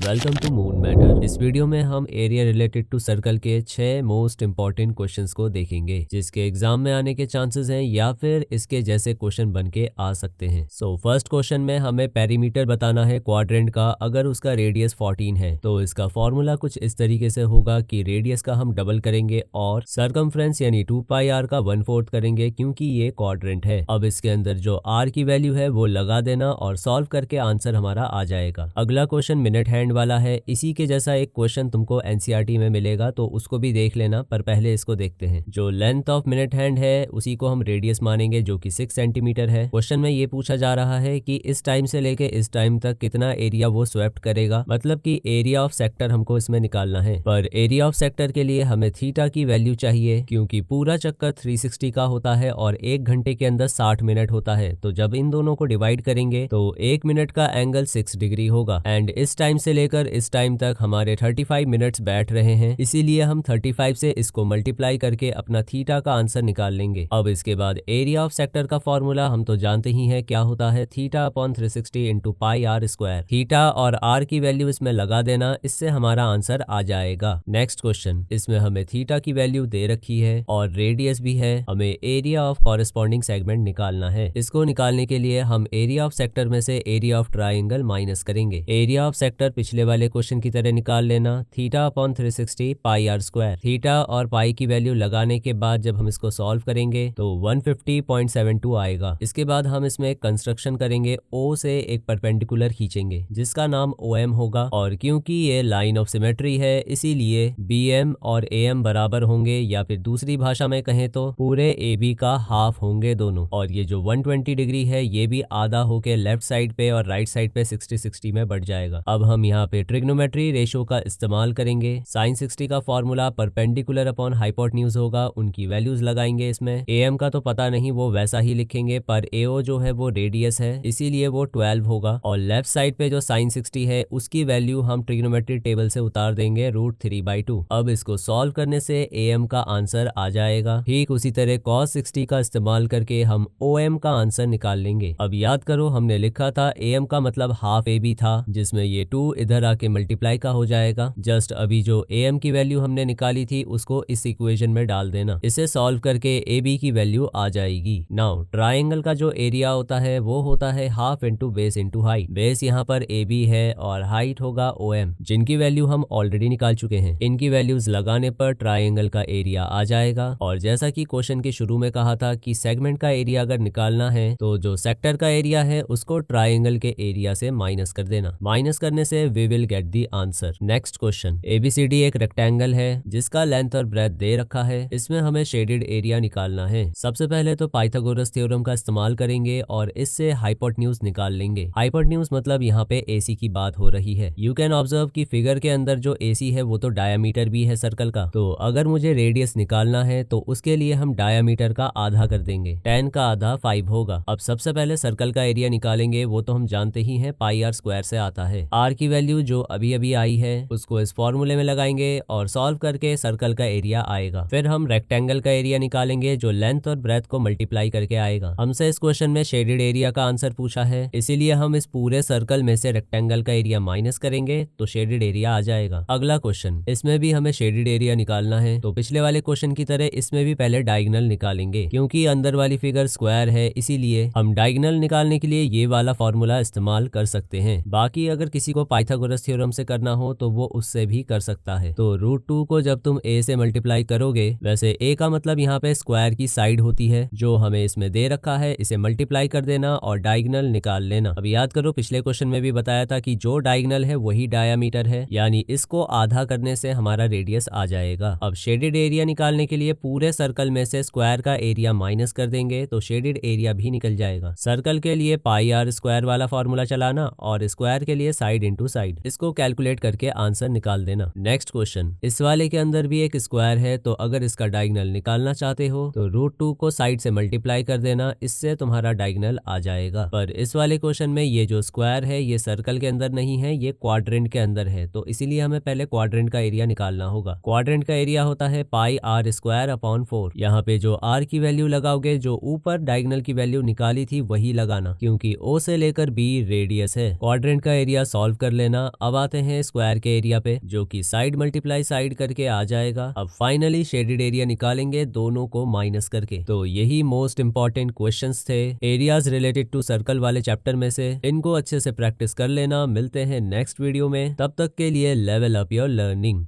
Welcome to moon matter. इस video में हम एरिया रिलेटेड टू सर्कल के 6 मोस्ट इंपॉर्टेंट क्वेश्चंस को देखेंगे जिसके एग्जाम में आने के चांसेस हैं या फिर इसके जैसे क्वेश्चन बन के आ सकते हैं। फर्स्ट क्वेश्चन में हमें पेरीमीटर बताना है क्वाड्रेंट का। अगर उसका रेडियस 14 है तो इसका फॉर्मूला कुछ इस तरीके से होगा कि रेडियस का हम डबल करेंगे और सरकमफ्रेंस यानी 2πr का 1/4 करेंगे क्योंकि ये क्वाड्रेंट है। अब इसके अंदर जो r की वैल्यू है वो लगा देना और सॉल्व करके आंसर हमारा आ जाएगा। अगला क्वेश्चन मिनट हैंड वाला है। इसी के जैसा एक क्वेश्चन तुमको एनसीईआरटी में मिलेगा तो उसको भी देख लेना, पर पहले इसको देखते हैं। जो लेंथ ऑफ मिनट हैंड है उसी को हम रेडियस मानेंगे जो कि 6 सेंटीमीटर है। क्वेश्चन में ये पूछा जा रहा है कि इस टाइम से लेके इस टाइम तक कितना एरिया वो स्वेप्ट करेगा, मतलब कि एरिया ऑफ सेक्टर हमको इसमें निकालना है। पर एरिया ऑफ सेक्टर के लिए हमें थीटा की वैल्यू चाहिए क्योंकि पूरा चक्कर 360 का होता है और 1 घंटे के अंदर 60 मिनट होता है। तो जब इन दोनों को डिवाइड करेंगे तो 1 मिनट का एंगल 6 डिग्री होगा एंड इस टाइम से लेकर इस टाइम तक हमारे 35 मिनट्स बैठ रहे हैं, इसीलिए हम 35 से इसको मल्टीप्लाई करके अपना थीटा का आंसर निकाल लेंगे। अब इसके बाद एरिया ऑफ सेक्टर का फॉर्मूला हम तो जानते ही हैं क्या होता है, theta upon 360 into pi r square. Theta और आर की वैल्यू इसमें लगा देना, इससे हमारा आंसर आ जाएगा। नेक्स्ट क्वेश्चन, इसमें हमें थीटा की वैल्यू दे रखी है और रेडियस भी है। हमें एरिया ऑफ कॉरेस्पॉन्डिंग सेगमेंट निकालना है। इसको निकालने के लिए हम एरिया ऑफ सेक्टर में से एरिया ऑफ ट्राइंगल माइनस करेंगे। एरिया ऑफ सेक्टर पिछले वाले क्वेश्चन की तरह निकाल लेना, theta upon 360 pi r square. Theta और पाई की वैल्यू लगाने के बाद जब हम इसको सॉल्व करेंगे तो 150.72 आएगा। इसके बाद हम इसमें एक कंस्ट्रक्शन करेंगे, ओ से एक परपेंडिकुलर खींचेंगे जिसका नाम OM होगा और क्योंकि ये लाइन ऑफ सिमेट्री है इसीलिए BM और AM बराबर होंगे, या फिर दूसरी भाषा में कहें तो पूरे AB का हाफ होंगे दोनों। और ये जो 120 डिग्री है ये भी आधा होके लेफ्ट साइड पे और राइट साइड पे 60-60 में बढ़ जाएगा। अब हम यहाँ पे ट्रिग्नोमेट्री रेशो का इस्तेमाल करेंगे। sin 60 का फॉर्मूला परपेंडिकुलर अपॉन हाइपोटेन्यूज होगा, उनकी वैल्यूज लगाएंगे इसमें। AM का तो पता नहीं, वो वैसा ही लिखेंगे, पर AO जो है वो रेडियस है इसीलिए वो 12 होगा। और लेफ्ट साइड पे जो sin 60 है उसकी वैल्यू हम ट्रिग्नोमेट्री टेबल से उतार देंगे √3/2। अब इसको सॉल्व करने से AM का आंसर आ जाएगा। ठीक उसी तरह cos 60 का इस्तेमाल करके हम OM का आंसर निकाल लेंगे। अब याद करो हमने लिखा था AM का मतलब हाफ AB था, जिसमें ये 2 इधर आके मल्टीप्लाई का हो जाएगा। जस्ट अभी जो AM की वैल्यू हमने निकाली थी उसको इस इक्वेशन में डाल देना। इसे सॉल्व करके AB की वैल्यू आ जाएगी। नाउ ट्राइंगल का जो एरिया होता है वो होता है half into base into height. Base यहाँ पर AB है और हाइट होगा OM, जिनकी वैल्यू हम ऑलरेडी निकाल चुके हैं। इनकी वैल्यूज लगाने पर ट्राइंगल का एरिया आ जाएगा। और जैसा कि क्वेश्चन के शुरू में कहा था कि सेगमेंट का एरिया अगर निकालना है तो जो सेक्टर का एरिया है उसको ट्राइंगल के एरिया से माइनस कर देना। माइनस करने से we will get the answer. Next question, ABCD एक रेक्टेंगल है जिसका लेंथ और ब्रेथ दे रखा है। इसमें हमें शेडेड एरिया निकालना है। सबसे पहले तो पाइथागोरस थ्योरम का इस्तेमाल करेंगे और इससे हाइपोटेन्यूज निकाल लेंगे। हाइपोटेन्यूज मतलब यहाँ पे AC की बात हो रही है। यू कैन ऑब्जर्व कि फिगर के अंदर जो AC है वो तो डायामीटर भी है सर्कल का। तो अगर मुझे रेडियस निकालना है तो उसके लिए हम डायामीटर का आधा कर देंगे। 10 का आधा 5 होगा। अब सबसे पहले सर्कल का एरिया निकालेंगे, वो तो हम जानते ही हैं पाई आर स्क्वायर से आता है। R की वैल्यू जो अभी अभी आई है उसको इस फॉर्मूले में लगाएंगे और सॉल्व करके सर्कल का एरिया आएगा। फिर हम रेक्टेंगल का एरिया निकालेंगे जो लेंथ और ब्रेथ को मल्टीप्लाई करके आएगा। हमसे इस क्वेश्चन में शेडेड एरिया का आंसर पूछा है, इसीलिए हम इस पूरे सर्कल में से रेक्टेंगल का एरिया माइनस करेंगे तो शेडेड एरिया आ जाएगा। अगला क्वेश्चन, इसमें भी हमें शेडेड एरिया निकालना है। तो पिछले वाले क्वेश्चन की तरह इसमें भी पहले डायगोनल निकालेंगे। क्योंकि अंदर वाली फिगर स्क्वायर है इसीलिए हम डायगोनल निकालने के लिए ये वाला फॉर्मूला इस्तेमाल कर सकते हैं। बाकी अगर किसी को पाइथागोरस थ्योरम से करना हो तो वो उससे भी कर सकता है। तो √2 को जब तुम A से मल्टीप्लाई करोगे, वैसे A का मतलब यहाँ पे स्क्वायर की साइड होती है जो हमें इसमें दे रखा है, इसे मल्टीप्लाई कर देना और डायगोनल निकाल लेना। अब याद करो पिछले क्वेश्चन में भी बताया था कि जो डायगोनल है वही डायामीटर है, यानी इसको आधा करने से हमारा रेडियस आ जाएगा। अब शेडेड एरिया निकालने के लिए पूरे सर्कल में से स्क्वायर का एरिया माइनस कर देंगे तो शेडेड एरिया भी निकल जाएगा। सर्कल के लिए पाई आर स्क्वायर वाला फॉर्मूला चलाना और स्क्वायर के लिए साइड इंटू साइड, इसको कैलकुलेट करके आंसर निकाल देना। नेक्स्ट क्वेश्चन, इस वाले के अंदर भी एक स्क्वायर है तो अगर इसका डायगोनल निकालना चाहते हो तो √2 को साइड से मल्टीप्लाई कर देना, इससे तुम्हारा डायगोनल आ जाएगा। पर इस वाले क्वेश्चन में ये जो स्क्वायर है ये सर्कल के अंदर नहीं है, ये क्वाड्रेंट के अंदर है, तो इसीलिए हमें पहले क्वाड्रेंट का एरिया निकालना होगा। क्वाड्रेंट का एरिया होता है पाई आर स्क्वायर अपॉन 4। यहाँ पे जो R की वैल्यू लगाओगे, जो ऊपर डायगोनल की वैल्यू निकाली थी वही लगाना, क्योंकि O से लेकर B रेडियस है। क्वाड्रेंट का एरिया सॉल्व कर लेना लेना। अब आते हैं स्क्वायर के एरिया पे, जो कि साइड मल्टीप्लाई साइड करके आ जाएगा। अब फाइनली शेडेड एरिया निकालेंगे दोनों को माइनस करके। तो यही मोस्ट इंपॉर्टेंट क्वेश्चंस थे एरियाज रिलेटेड टू सर्कल वाले चैप्टर में से। इनको अच्छे से प्रैक्टिस कर लेना। मिलते हैं नेक्स्ट वीडियो में, तब तक के लिए लेवल अप योर लर्निंग।